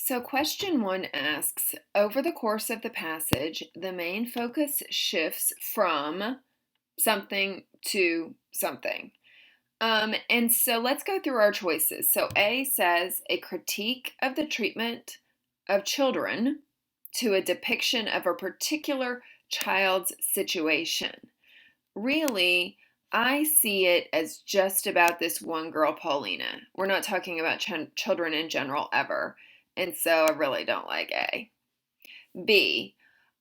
So, question one asks, over the course of the passage, the main focus shifts from something to something. And so let's go through our choices. So, A says a critique of the treatment of children to a depiction of a particular child's situation. Really, I see it as just about this one girl, Paulina. We're not talking about children in general ever. And so I really don't like A. B,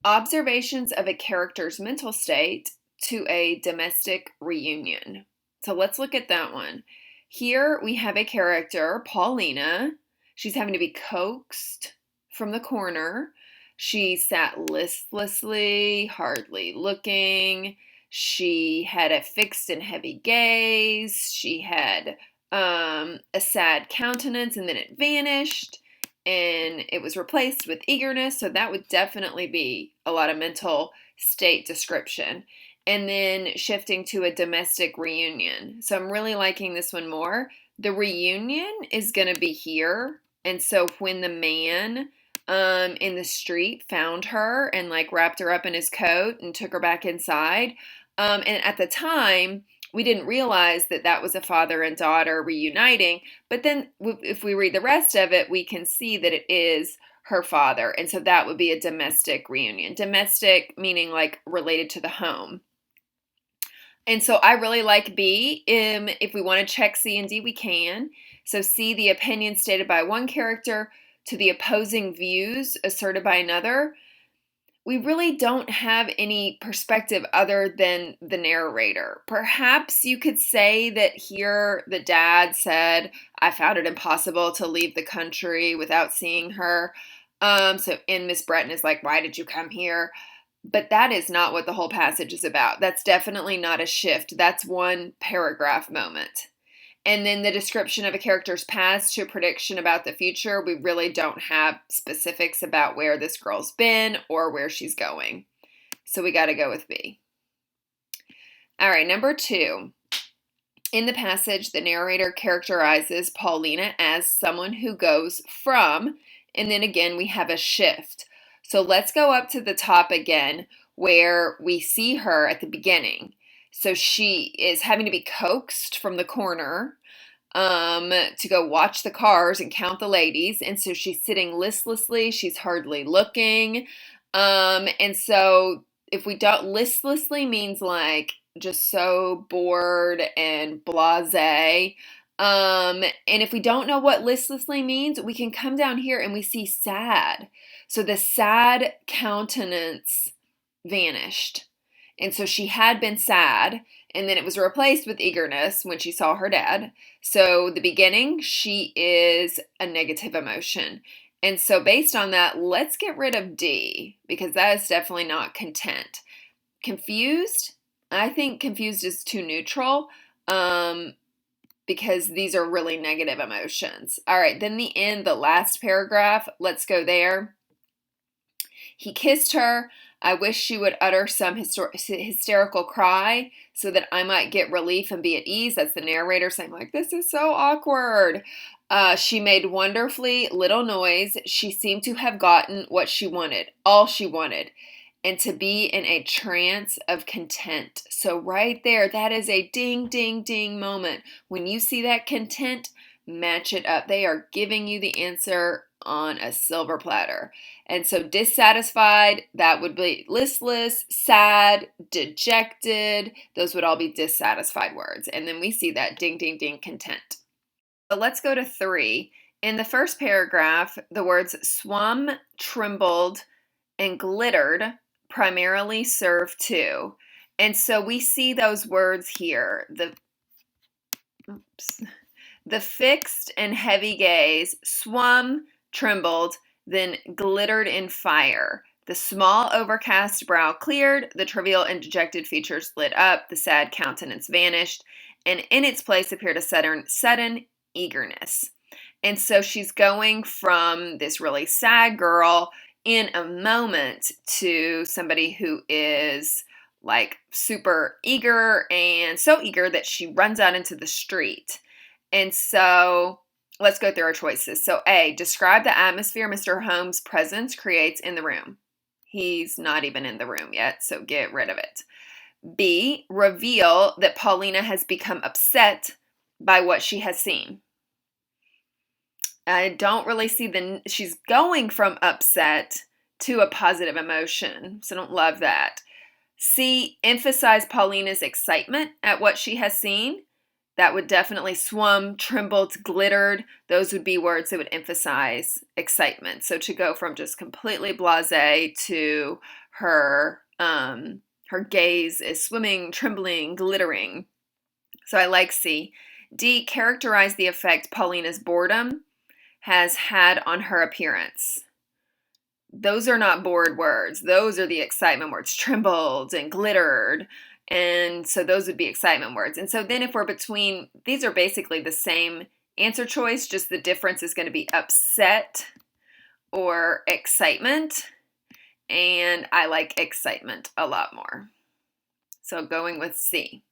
observations of a character's mental state to a domestic reunion. So let's look at that one. Here we have a character, Paulina. She's having to be coaxed from the corner. She sat listlessly, hardly looking. She had a fixed and heavy gaze. She had a sad countenance, and then it vanished and it was replaced with eagerness. So that would definitely be a lot of mental state description. And then shifting to a domestic reunion. So I'm really liking this one more. The reunion is going to be here. And so when the man in the street found her and like wrapped her up in his coat and took her back inside, and at the time, we didn't realize that that was a father and daughter reuniting. But then if we read the rest of it, we can see that it is her father. And so that would be a domestic reunion. Domestic meaning like related to the home. And so I really like B. If we want to check C and D, we can. So C, the opinion stated by one character to the opposing views asserted by another. We really don't have any perspective other than the narrator. Perhaps you could say that here the dad said, I found it impossible to leave the country without seeing her. And Miss Breton is like, why did you come here? But that is not what the whole passage is about. That's definitely not a shift. That's one paragraph moment. And then the description of a character's past to a prediction about the future, we really don't have specifics about where this girl's been or where she's going. So we got to go with B. All right, number 2. In the passage, the narrator characterizes Paulina as someone who goes from, and then again, we have a shift. So let's go up to the top again where we see her at the beginning. So she is having to be coaxed from the corner to go watch the cars and count the ladies. And so she's sitting listlessly. She's hardly looking. And so if we don't, listlessly means like just so bored and blasé. And if we don't know what listlessly means, we can come down here and we see sad. So the sad countenance vanished. And so she had been sad, and then it was replaced with eagerness when she saw her dad. So the beginning, she is a negative emotion. And so based on that, let's get rid of D, because that is definitely not content. Confused? I think confused is too neutral. Because these are really negative emotions. All right, then the end, the last paragraph, let's go there. He kissed her. I wish she would utter some hysterical cry so that I might get relief and be at ease. That's the narrator saying, like, this is so awkward. She made wonderfully little noise. She seemed to have gotten what she wanted, all she wanted, and to be in a trance of content. So right there, that is a ding, ding, ding moment. When you see that content, match it up. They are giving you the answer on a silver platter. And so dissatisfied, that would be listless, sad, dejected. Those would all be dissatisfied words. And then we see that ding, ding, ding, content. So let's go to 3. In the first paragraph, the words swum, trembled, and glittered primarily serve to. And so we see those words here. The fixed and heavy gaze swum, trembled, then glittered in fire. The small overcast brow cleared, the trivial and dejected features lit up, the sad countenance vanished, and in its place appeared a sudden eagerness. And so she's going from this really sad girl in a moment to somebody who is like super eager, and so eager that she runs out into the street. And so let's go through our choices. So A, describe the atmosphere Mr. Holmes' presence creates in the room. He's not even in the room yet, so get rid of it. B, reveal that Paulina has become upset by what she has seen. I don't really see she's going from upset to a positive emotion, so I don't love that. C, emphasize Paulina's excitement at what she has seen. That would definitely swum, trembled, glittered. Those would be words that would emphasize excitement. So to go from just completely blasé to her gaze is swimming, trembling, glittering. So I like C. D, characterize the effect Paulina's boredom has had on her appearance. Those are not bored words. Those are the excitement words, trembled and glittered. And so those would be excitement words. And so then if we're between, these are basically the same answer choice, just the difference is going to be upset or excitement. And I like excitement a lot more. So going with C.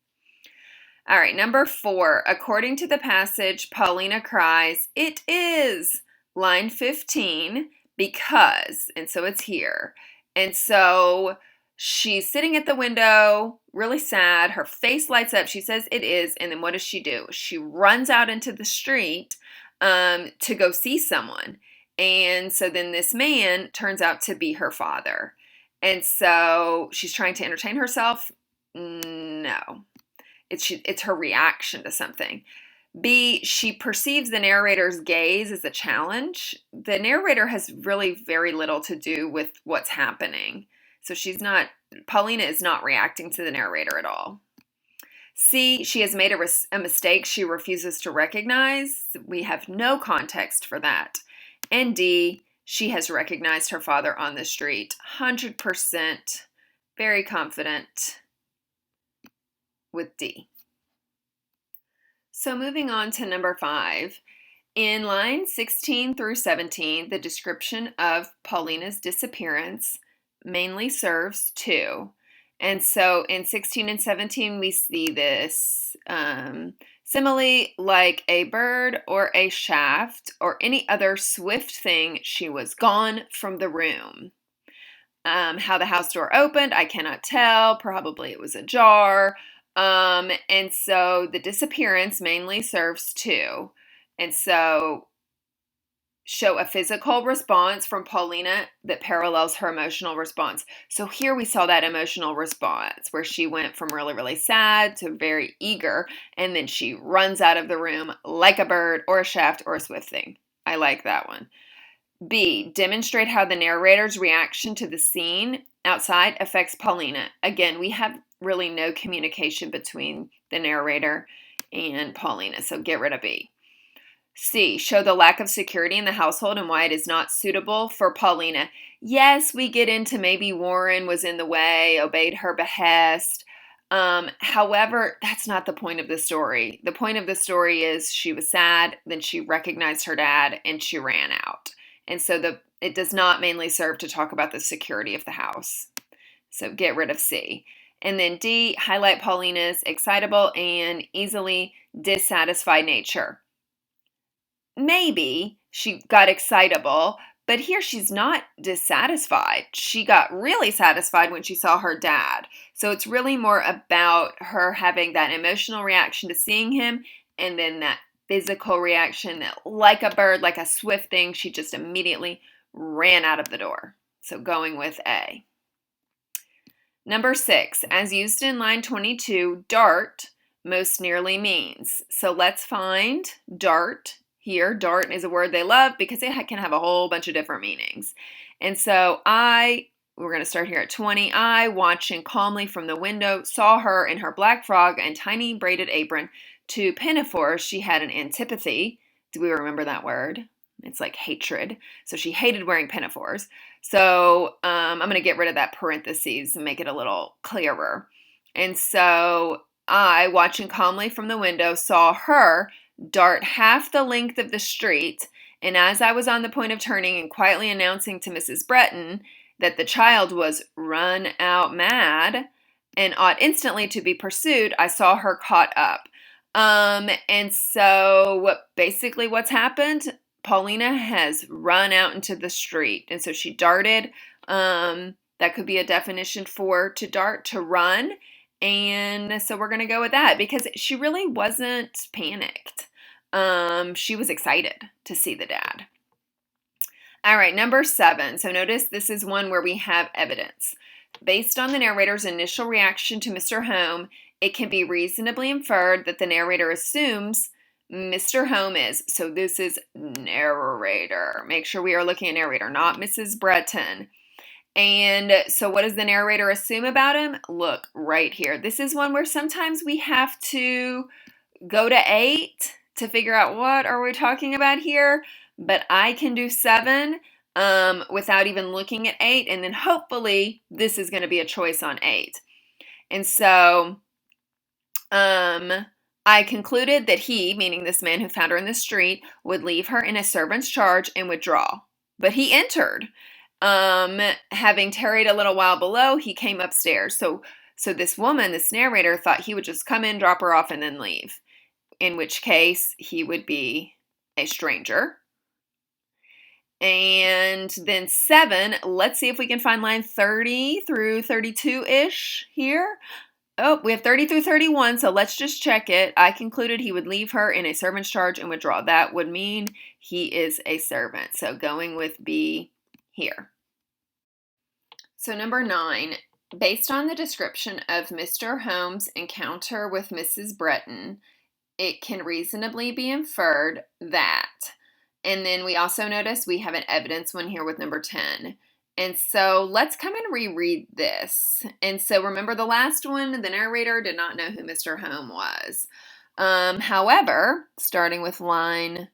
All right, number 4. According to the passage, Paulina cries, "It is," line 15, because, and so it's here. And so she's sitting at the window, really sad. Her face lights up. She says, "It is." And then what does she do? She runs out into the street to go see someone. And so then this man turns out to be her father. And so she's trying to entertain herself. No. It's her reaction to something. B, she perceives the narrator's gaze as a challenge. The narrator has really very little to do with what's happening. So Paulina is not reacting to the narrator at all. C, she has made a mistake she refuses to recognize. We have no context for that. And D, she has recognized her father on the street. 100%, very confident with D. So moving on to number 5. In lines 16 through 17, the description of Paulina's disappearance mainly serves 2. And so in 16 and 17, we see this simile like a bird or a shaft or any other swift thing, she was gone from the room. How the house door opened, I cannot tell. Probably it was ajar. And so the disappearance mainly serves 2. And so show a physical response from Paulina that parallels her emotional response. So here we saw that emotional response where she went from really, really sad to very eager, and then she runs out of the room like a bird or a shaft or a swift thing. I like that one. B, demonstrate how the narrator's reaction to the scene outside affects Paulina. Again, we have really no communication between the narrator and Paulina, so get rid of B. C, show the lack of security in the household and why it is not suitable for Paulina. Yes, we get into maybe Warren was in the way, obeyed her behest. However, that's not the point of the story. The point of the story is she was sad, then she recognized her dad, and she ran out. And so it does not mainly serve to talk about the security of the house. So get rid of C. And then D, highlight Paulina's excitable and easily dissatisfied nature. Maybe she got excitable, but here she's not dissatisfied. She got really satisfied when she saw her dad. So it's really more about her having that emotional reaction to seeing him and then that physical reaction that, like a bird, like a swift thing, she just immediately ran out of the door. So going with A. Number 6, as used in line 22, dart most nearly means. So let's find dart here. Dart is a word they love because it can have a whole bunch of different meanings. And so we're going to start here at 20. I, watching calmly from the window, saw her in her black frock and tiny braided apron. To pinafore, she had an antipathy. Do we remember that word? It's like hatred. So she hated wearing pinafores. So I'm going to get rid of that parentheses and make it a little clearer. And so I, watching calmly from the window, saw her dart half the length of the street. And as I was on the point of turning and quietly announcing to Mrs. Breton that the child was run out mad and ought instantly to be pursued, I saw her caught up. And so basically what's happened, Paulina has run out into the street. And so she darted. That could be a definition for to dart, to run. And so we're going to go with that because she really wasn't panicked. She was excited to see the dad. All right, number 7. So notice this is one where we have evidence. Based on the narrator's initial reaction to Mr. Home, it can be reasonably inferred that the narrator assumes Mr. Home is. So this is narrator. Make sure we are looking at narrator, not Mrs. Breton. And so what does the narrator assume about him? Look right here. This is one where sometimes we have to go to 8 to figure out what are we talking about here. But I can do 7 without even looking at 8. And then hopefully this is going to be a choice on 8. And so I concluded that he, meaning this man who found her in the street, would leave her in a servant's charge and withdraw. But he entered. Having tarried a little while below, he came upstairs. So this woman, this narrator, thought he would just come in, drop her off, and then leave. In which case, he would be a stranger. And then 7, let's see if we can find line 30 through 32-ish here. Oh, we have 30 through 31, so let's just check it. I concluded he would leave her in a servant's charge and withdraw. That would mean he is a servant. So going with B here. So number 9, based on the description of Mr. Holmes' encounter with Mrs. Breton, it can reasonably be inferred that. And then we also notice we have an evidence one here with number 10. And so let's come and reread this. And so remember the last one, the narrator did not know who Mr. Home was. However, starting with line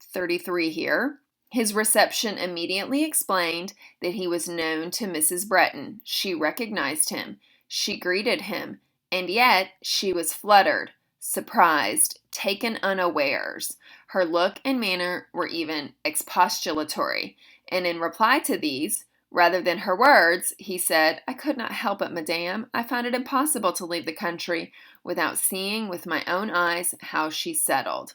33 here, his reception immediately explained that he was known to Mrs. Breton. She recognized him. She greeted him. And yet she was fluttered, surprised, taken unawares. Her look and manner were even expostulatory, and in reply to these, rather than her words, he said, "I could not help it, madame. I found it impossible to leave the country without seeing with my own eyes how she settled."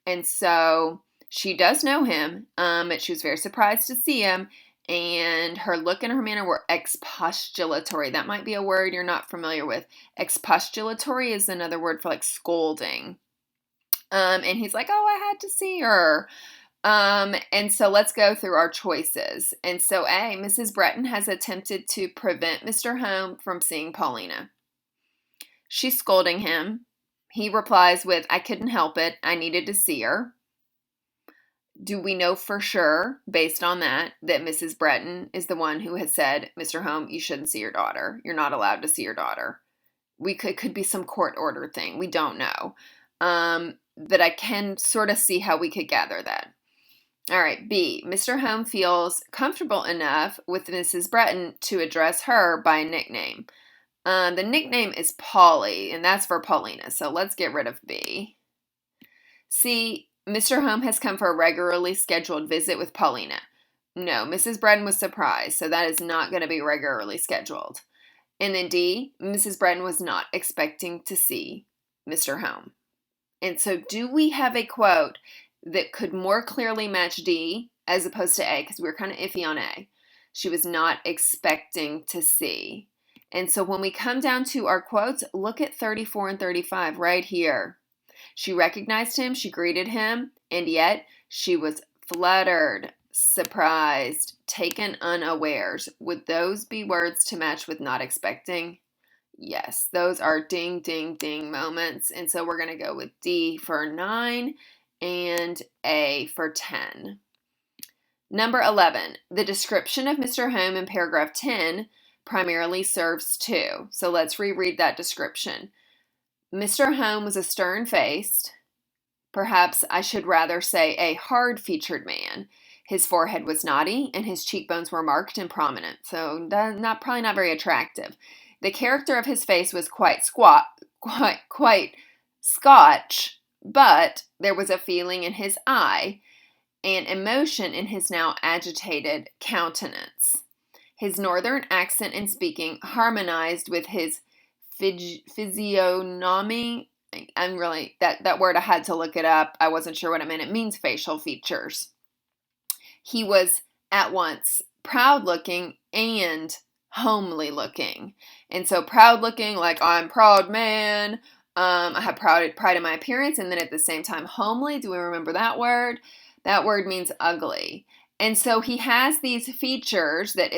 And so she does know him, but she was very surprised to see him, and her look and her manner were expostulatory. That might be a word you're not familiar with. Expostulatory is another word for like scolding. And he's like, "Oh, I had to see her." And so let's go through our choices. And so A, Mrs. Breton has attempted to prevent Mr. Home from seeing Paulina. She's scolding him. He replies with, "I couldn't help it. I needed to see her." Do we know for sure, based on that Mrs. Breton is the one who has said, "Mr. Home, you shouldn't see your daughter. You're not allowed to see your daughter"? Could be some court order thing. We don't know. But I can sort of see how we could gather that. All right, B, Mr. Home feels comfortable enough with Mrs. Breton to address her by nickname. The nickname is Polly, and that's for Paulina, so let's get rid of B. C, Mr. Home has come for a regularly scheduled visit with Paulina. No, Mrs. Breton was surprised, so that is not going to be regularly scheduled. And then D, Mrs. Breton was not expecting to see Mr. Home. And so do we have a quote that could more clearly match D as opposed to A? Because we were kind of iffy on A. She was not expecting to see. And so when we come down to our quotes, look at 34 and 35 right here. She recognized him, she greeted him, and yet she was fluttered, surprised, taken unawares. Would those be words to match with not expecting? Yes, those are ding, ding, ding moments. And so we're going to go with D for 9 and A for 10. Number 11, the description of Mr. Home in paragraph 10 primarily serves 2. So let's reread that description. Mr. Home was a stern-faced, perhaps I should rather say a hard-featured man. His forehead was knotty and his cheekbones were marked and prominent, so probably not very attractive. The character of his face was quite Scotch, but there was a feeling in his eye and emotion in his now agitated countenance. His northern accent in speaking harmonized with his physiognomy I'm really, that word, I had to look it up. I wasn't sure what it meant. It means facial features. He was at once proud looking and homely looking. And so proud looking, like I'm proud man. I have pride in my appearance. And then at the same time, homely. Do we remember that word? That word means ugly. And so he has these features that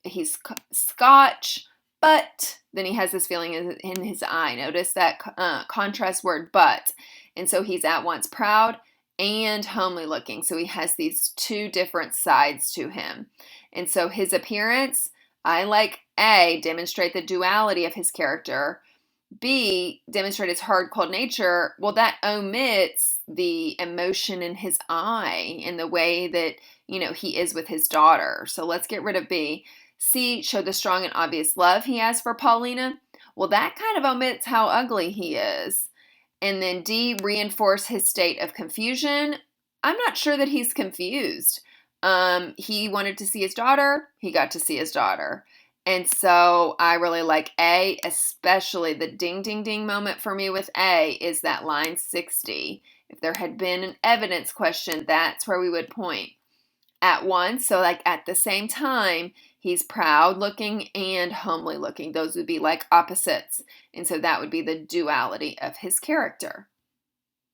he's Scotch, but then he has this feeling in his eye. Notice that contrast word, but. And so he's at once proud and homely looking. So he has these two different sides to him. And so his appearance, I like A, demonstrate the duality of his character. B, demonstrate his hard, cold nature. Well, that omits the emotion in his eye and the way that, he is with his daughter. So let's get rid of B. C, show the strong and obvious love he has for Paulina. Well, that kind of omits how ugly he is. And then D, reinforce his state of confusion. I'm not sure that he's confused. He wanted to see his daughter. He got to see his daughter. And so I really like A, especially the ding, ding, ding moment for me with A is that line 60. If there had been an evidence question, that's where we would point. At once, so like at the same time, he's proud looking and homely looking. Those would be like opposites. And so that would be the duality of his character.